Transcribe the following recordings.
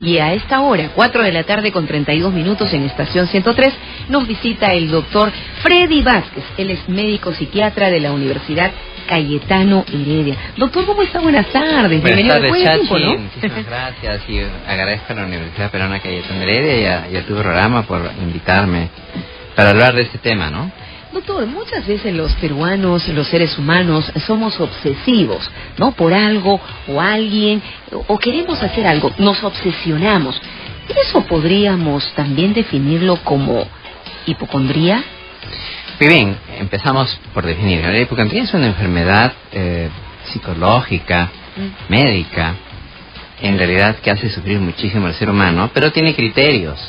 Y a esta hora, 4 de la tarde con 32 minutos en Estación 103, nos visita el doctor Freddy Vázquez. Él es médico psiquiatra de la Universidad Cayetano Heredia. Doctor, ¿cómo está? Buenas tardes. Buenas tardes, Chachi. Tiempo, ¿no? Muchísimas gracias y agradezco a la Universidad Peruana Cayetano Heredia y a tu programa por invitarme para hablar de este tema, ¿no? Doctor, muchas veces los peruanos, los seres humanos, somos obsesivos, ¿no? Por algo o alguien, o queremos hacer algo, nos obsesionamos. ¿Eso podríamos también definirlo como hipocondría? Muy bien, empezamos por definir. La hipocondría es una enfermedad psicológica, médica, en realidad que hace sufrir muchísimo al ser humano, pero tiene criterios,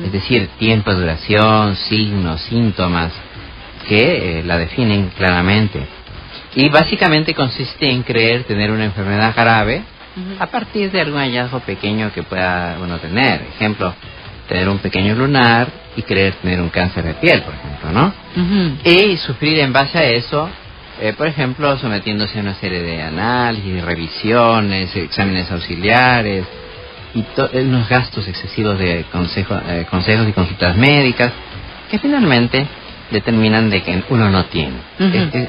es decir, tiempo de duración, signos, síntomas, que la definen claramente. Y básicamente consiste en creer tener una enfermedad grave a partir de algún hallazgo pequeño que pueda uno tener. Ejemplo, tener un pequeño lunar y creer tener un cáncer de piel, por ejemplo, ¿no? Y sufrir en base a eso, por ejemplo, sometiéndose a una serie de análisis, revisiones, exámenes auxiliares y unos gastos excesivos de consejos y consultas médicas que finalmente determinan de que uno no tiene.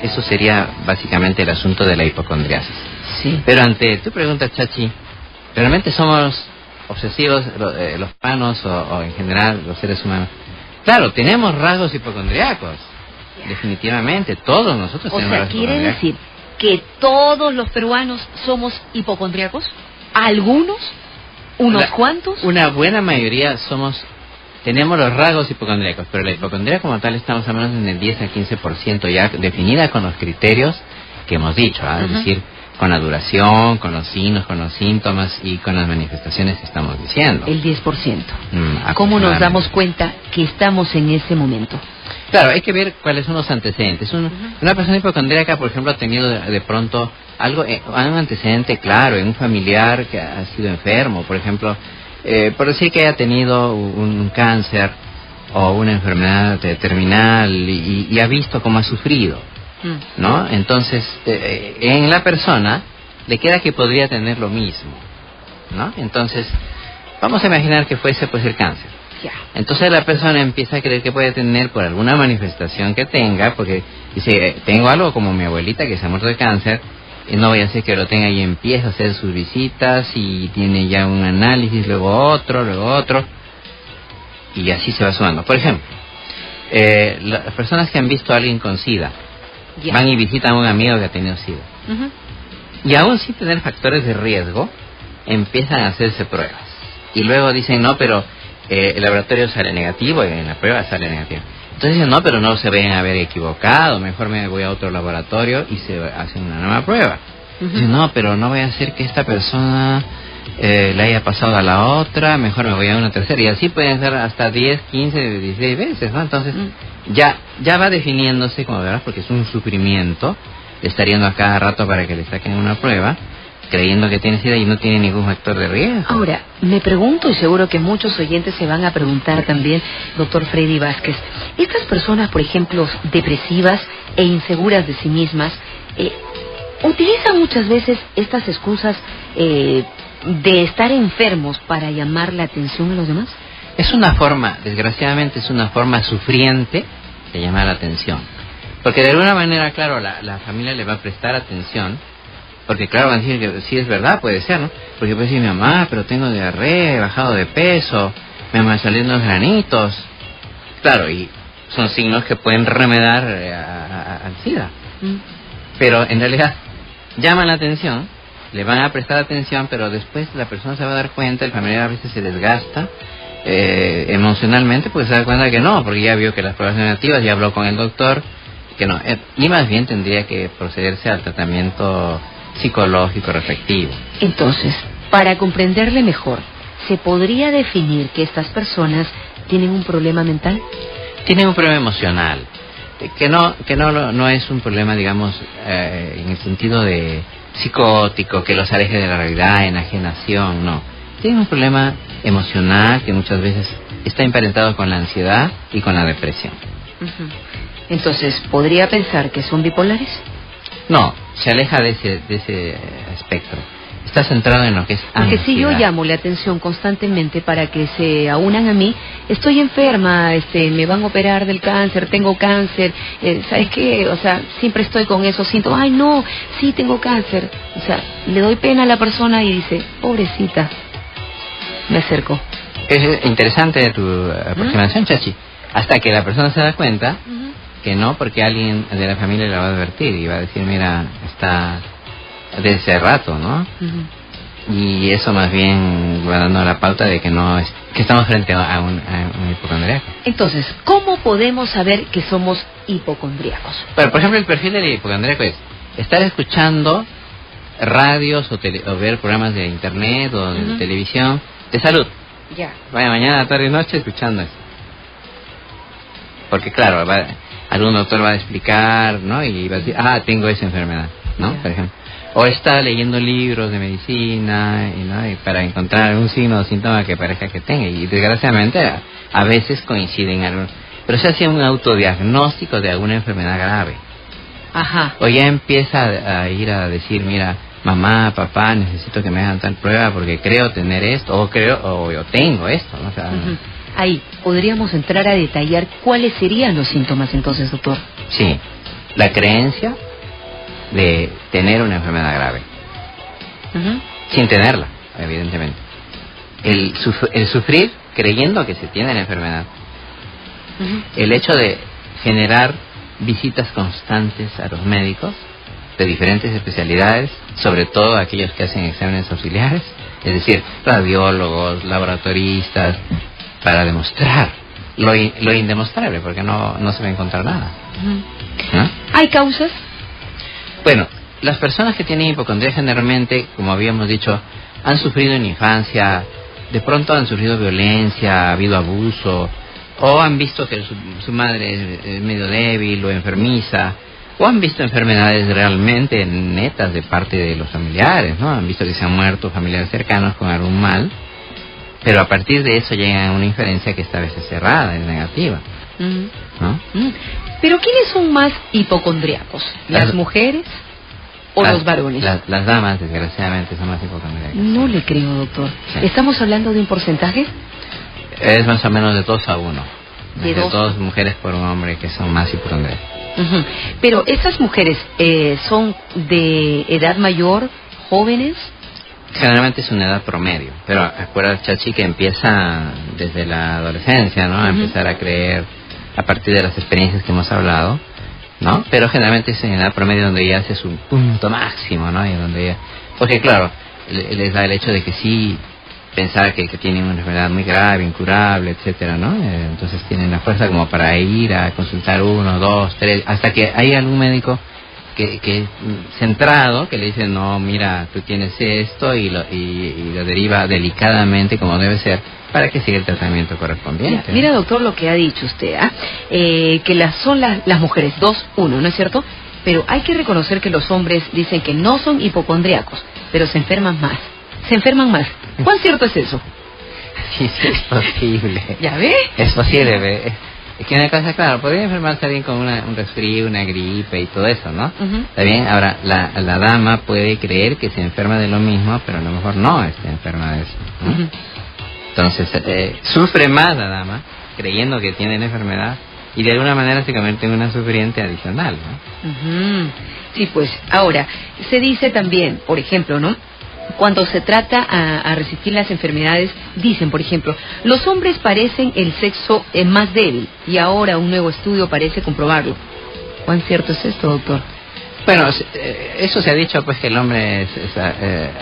Eso sería básicamente el asunto de la hipocondriasis. Sí. Pero ante tu pregunta, Chachi, ¿realmente somos obsesivos los humanos o en general los seres humanos? Claro, tenemos rasgos hipocondriacos. Definitivamente, todos nosotros tenemos rasgos hipocondriacos. ¿Quiere decir que todos los peruanos somos hipocondriacos? ¿Algunos? ¿Unos cuantos? Una buena mayoría tenemos los rasgos hipocondríacos, pero la hipocondría como tal estamos a menos en el 10 al 15% ya definida con los criterios que hemos dicho, es decir, con la duración, con los signos, con los síntomas y con las manifestaciones que estamos diciendo. El 10%. ¿Cómo nos damos cuenta que estamos en ese momento? Claro, hay que ver cuáles son los antecedentes. Una persona hipocondríaca, por ejemplo, ha tenido de pronto un antecedente claro en un familiar que ha sido enfermo, por ejemplo, por decir que haya tenido un cáncer o una enfermedad terminal y ha visto cómo ha sufrido, ¿no? Entonces, en la persona le queda que podría tener lo mismo, ¿no? Entonces, vamos a imaginar que fuese pues el cáncer. Entonces la persona empieza a creer que puede tener por alguna manifestación que tenga, porque dice, tengo algo como mi abuelita que se ha muerto de cáncer, y no voy a hacer que lo tenga y empieza a hacer sus visitas y tiene ya un análisis, luego otro, y así se va sumando. Por ejemplo, las personas que han visto a alguien con SIDA van y visitan a un amigo que ha tenido SIDA, y aún sin tener factores de riesgo, empiezan a hacerse pruebas, y luego dicen, no, pero el laboratorio sale negativo y en la prueba sale negativo. Entonces dicen, no, pero no se ven haber equivocado, mejor me voy a otro laboratorio y se hacen una nueva prueba. Dicen, no, pero no voy a hacer que esta persona le haya pasado a la otra, mejor me voy a una tercera. Y así pueden ser hasta 10, 15, 16 veces, ¿no? Entonces ya va definiéndose, como verás, porque es un sufrimiento de estar yendo a cada rato para que le saquen una prueba, creyendo que tiene SIDA y no tiene ningún factor de riesgo. Ahora, me pregunto, y seguro que muchos oyentes se van a preguntar también, doctor Freddy Vázquez, estas personas, por ejemplo, depresivas e inseguras de sí mismas, utilizan muchas veces estas excusas de estar enfermos para llamar la atención a los demás. Es una forma, desgraciadamente, es una forma sufriente de llamar la atención. Porque de alguna manera, claro, la familia le va a prestar atención. Porque claro, van a decir que sí es verdad, puede ser, ¿no? Porque puede decir mi mamá, pero tengo diarrea, he bajado de peso, me van saliendo los granitos. Claro, y son signos que pueden remedar al SIDA. Pero en realidad llaman la atención, le van a prestar atención, pero después la persona se va a dar cuenta, el familiar a veces se desgasta emocionalmente, pues se da cuenta que no, porque ya vio que las pruebas negativas, ya habló con el doctor, que no. Y más bien tendría que procederse al tratamiento psicológico respectivo. Entonces, para comprenderle mejor, ¿se podría definir que estas personas tienen un problema mental? Tienen un problema emocional, que no es un problema, digamos, en el sentido de psicótico, que los aleje de la realidad, enajenación, no. Tienen un problema emocional que muchas veces está emparentado con la ansiedad y con la depresión. Entonces, ¿podría pensar que son bipolares? No, se aleja de ese espectro. está centrado en lo que es porque ansiedad. si yo llamo la atención constantemente para que se aunan a mí, estoy enferma, me van a operar del cáncer, tengo cáncer, ¿sabes qué? O sea, siempre estoy con esos síntomas. Ay, no, sí tengo cáncer. O sea, le doy pena a la persona y dice, pobrecita, me acerco. Es interesante tu aproximación, Chachi, hasta que la persona se da cuenta que no, porque alguien de la familia le va a advertir y va a decir, mira, está desde hace rato, ¿no? Y eso más bien va dando la pauta de que no es, que estamos frente a un hipocondríaco. Entonces, ¿cómo podemos saber que somos hipocondríacos? Pero, por ejemplo, el perfil del hipocondríaco es estar escuchando radios o ver programas de internet o de televisión de salud. Ya. Vaya mañana, tarde y noche escuchando eso. Porque claro, algún doctor va a explicar, ¿no? Y va a decir, tengo esa enfermedad, ¿no? Ya. Por ejemplo. O está leyendo libros de medicina, ¿no? Y para encontrar algún signo o síntoma que parezca que tenga. Y desgraciadamente a veces coinciden algunos. Pero se hace un autodiagnóstico de alguna enfermedad grave. Ajá. O ya empieza a ir a decir, mira, mamá, papá, necesito que me hagan tal prueba porque creo tener esto, o yo tengo esto, ¿no? O sea, ahí, ¿podríamos entrar a detallar cuáles serían los síntomas entonces, doctor? Sí, la creencia de tener una enfermedad grave, sin tenerla, evidentemente. El sufrir creyendo que se tiene la enfermedad. El hecho de generar visitas constantes a los médicos de diferentes especialidades, sobre todo aquellos que hacen exámenes auxiliares, es decir, radiólogos, laboratoristas, para demostrar lo indemostrable, porque no se va a encontrar nada. ¿No? ¿Hay causas? Bueno, las personas que tienen hipocondría generalmente, como habíamos dicho, han sufrido en infancia, de pronto han sufrido violencia, ha habido abuso, o han visto que su madre es medio débil o enfermiza, o han visto enfermedades realmente netas de parte de los familiares, ¿no? Han visto que se han muerto familiares cercanos con algún mal, pero a partir de eso llegan a una inferencia que esta vez es cerrada, es negativa, ¿no? ¿Pero quiénes son más hipocondríacos? ¿Las mujeres o los varones? Las damas, desgraciadamente, son más hipocondríacas. No le creo, doctor. Sí. ¿Estamos hablando de un porcentaje? Es más o menos de 2 a 1. De 2 mujeres por un hombre que son más hipocondríacas. Pero estas mujeres son de edad mayor, jóvenes. Generalmente es una edad promedio, pero acuérdate, Chachi, que empieza desde la adolescencia, ¿no? A empezar a creer a partir de las experiencias que hemos hablado, ¿no? Pero generalmente es en edad promedio donde ya hace su punto máximo, ¿no? Y donde ya... Porque claro, les da el hecho de que sí, pensar que tienen una enfermedad muy grave, incurable, etcétera, ¿no? Entonces tienen la fuerza como para ir a consultar 1, 2, 3, hasta que hay algún médico que centrado, que le dice, no, mira, tú tienes esto, y lo deriva delicadamente como debe ser, para que siga el tratamiento correspondiente. Ya, mira, doctor, lo que ha dicho usted, que son las mujeres 2, 1, ¿no es cierto? Pero hay que reconocer que los hombres dicen que no son hipocondríacos, pero se enferman más. ¿Cuán cierto es eso? Sí, es posible. ¿Ya ve? Es posible, ve. Es que una cosa, claro, podría enfermarse alguien con un resfrío, una gripe y todo eso, ¿no? Está bien, ahora, la dama puede creer que se enferma de lo mismo, pero a lo mejor no está enferma de eso, ¿no? Entonces, sufre más la dama, creyendo que tiene la enfermedad, y de alguna manera se convierte en una sufriente adicional, ¿no? Sí, pues, ahora, se dice también, por ejemplo, ¿no? Cuando se trata a resistir las enfermedades, dicen, por ejemplo, los hombres parecen el sexo más débil, y ahora un nuevo estudio parece comprobarlo. ¿Cuán cierto es esto, doctor? Bueno, eso se ha dicho, pues, que el hombre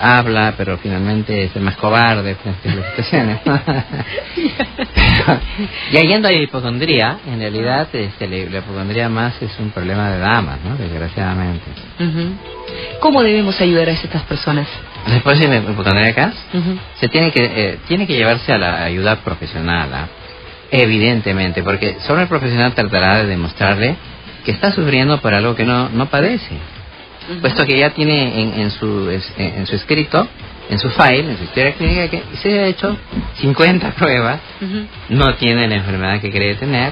habla, pero finalmente es el más cobarde frente a las situaciones, ¿no? Ya yendo a la hipocondría, en realidad la hipocondría más es un problema de damas, ¿no? Desgraciadamente. ¿Cómo debemos ayudar a estas personas? Después de hipocondríacas, se tiene que llevarse a la ayuda profesional, evidentemente, porque solo el profesional tratará de demostrarle que está sufriendo por algo que no padece, puesto que ya tiene en su escrito, en su file, en su historia clínica, que se ha hecho 50 pruebas, no tiene la enfermedad que cree tener,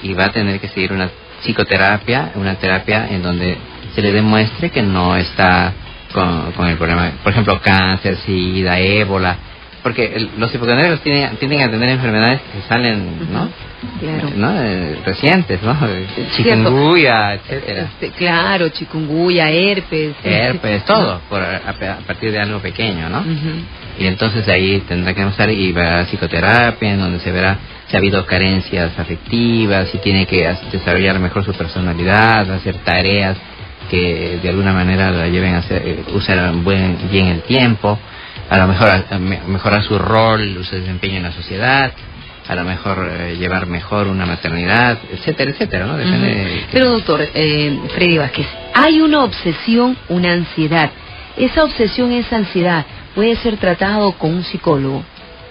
y va a tener que seguir una psicoterapia, una terapia en donde se le demuestre que no está con el problema, por ejemplo, cáncer, sida, ébola, porque los hipocondríacos tienden a tener enfermedades que salen, ¿no? Claro. ¿No? Recientes, ¿no? Chikungunya, etcétera. Claro, chikungunya, herpes. Todo, a partir de algo pequeño, ¿no? Y entonces ahí tendrá que usar y va a psicoterapia, en donde se verá si ha habido carencias afectivas, si tiene que desarrollar mejor su personalidad, hacer tareas que de alguna manera la lleven a usar bien el tiempo, a lo mejor mejorar su rol, su desempeño en la sociedad, a lo mejor llevar mejor una maternidad, etcétera, etcétera, ¿no? Depende Pero doctor, Freddy Vázquez, hay una obsesión, una ansiedad. ¿Esa obsesión, esa ansiedad puede ser tratado con un psicólogo?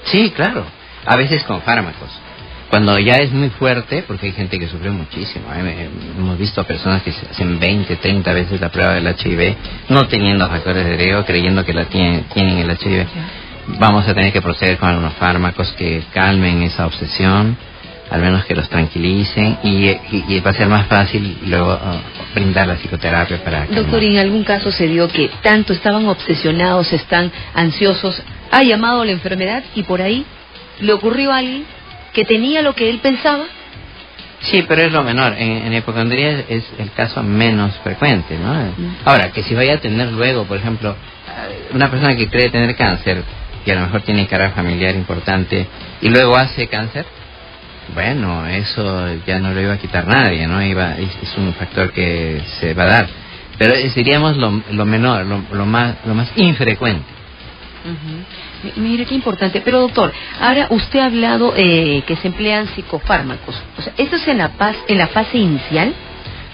Sí, claro. A veces con fármacos. Cuando ya es muy fuerte, porque hay gente que sufre muchísimo. Hemos visto personas que hacen 20, 30 veces la prueba del HIV, no teniendo factores de riesgo, creyendo que tienen el HIV. Vamos a tener que proceder con algunos fármacos que calmen esa obsesión, al menos que los tranquilicen, y va a ser más fácil luego brindar la psicoterapia para calmar. Doctor, ¿en algún caso se dio que tanto estaban obsesionados, están ansiosos, ha llamado la enfermedad y por ahí le ocurrió a alguien que tenía lo que él pensaba? Sí, pero es lo menor. En hipocondría es el caso menos frecuente, ¿no? Ahora, que si vaya a tener luego, por ejemplo, una persona que cree tener cáncer, que a lo mejor tiene carga familiar importante, y luego hace cáncer, bueno, eso ya no lo iba a quitar nadie, ¿no? Es un factor que se va a dar. Pero diríamos lo menor, lo más infrecuente. Mire qué importante. Pero doctor, ahora usted ha hablado que se emplean psicofármacos. O sea, ¿esto es en la fase inicial?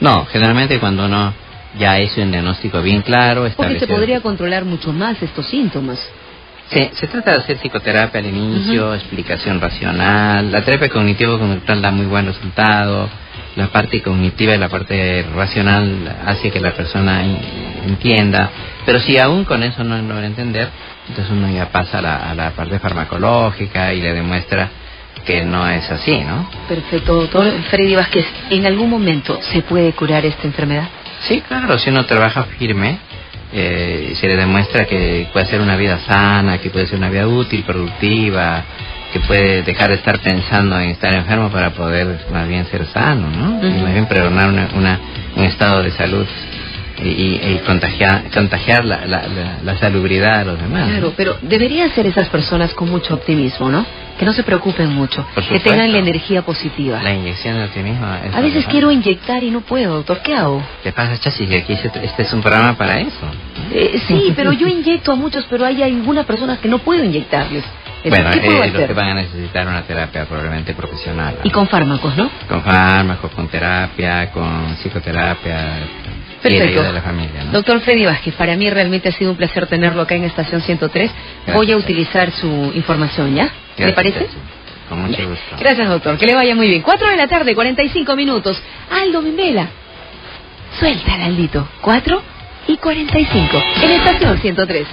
No, generalmente cuando uno ya hizo un diagnóstico bien claro, porque se podría controlar mucho más estos síntomas. Sí, se trata de hacer psicoterapia al inicio, explicación racional. La terapia cognitivo-conductual da muy buen resultado. La parte cognitiva y la parte racional hace que la persona entienda. Pero si aún con eso no logra entender, entonces uno ya pasa a la parte farmacológica y le demuestra que no es así, ¿no? Perfecto, doctor. Freddy Vázquez, ¿en algún momento se puede curar esta enfermedad? Sí, claro, si uno trabaja firme, se le demuestra que puede ser una vida sana, que puede ser una vida útil, productiva, que puede dejar de estar pensando en estar enfermo para poder más bien ser sano, ¿no? Y más bien pregonar un estado de salud y contagiar la salubridad a los demás. Claro, pero deberían ser esas personas con mucho optimismo, ¿no? Que no se preocupen mucho, que supuesto, tengan la energía positiva. La inyección de optimismo. A veces quiero inyectar y no puedo, doctor, ¿qué hago? ¿Qué pasa, Chasis? Que aquí este es un programa para eso. Sí, pero yo inyecto a muchos, pero hay algunas personas que no puedo inyectarles. Bueno, ¿qué puedo hacer? los que van a necesitar una terapia probablemente profesional, ¿no? Y con fármacos, ¿no? Con fármacos, con terapia, con psicoterapia. Perfecto. Y la ayuda de la familia, ¿no? Doctor Freddy Vázquez, para mí realmente ha sido un placer tenerlo acá en Estación 103. Gracias. Voy a utilizar su información, ¿ya? Gracias, ¿Le parece? Gracias. Con mucho gusto. Gracias, doctor. Que le vaya muy bien. 4 de la tarde, 45 minutos. Aldo Mimbela. Suelta, Aldito. 4:45. En Estación 103.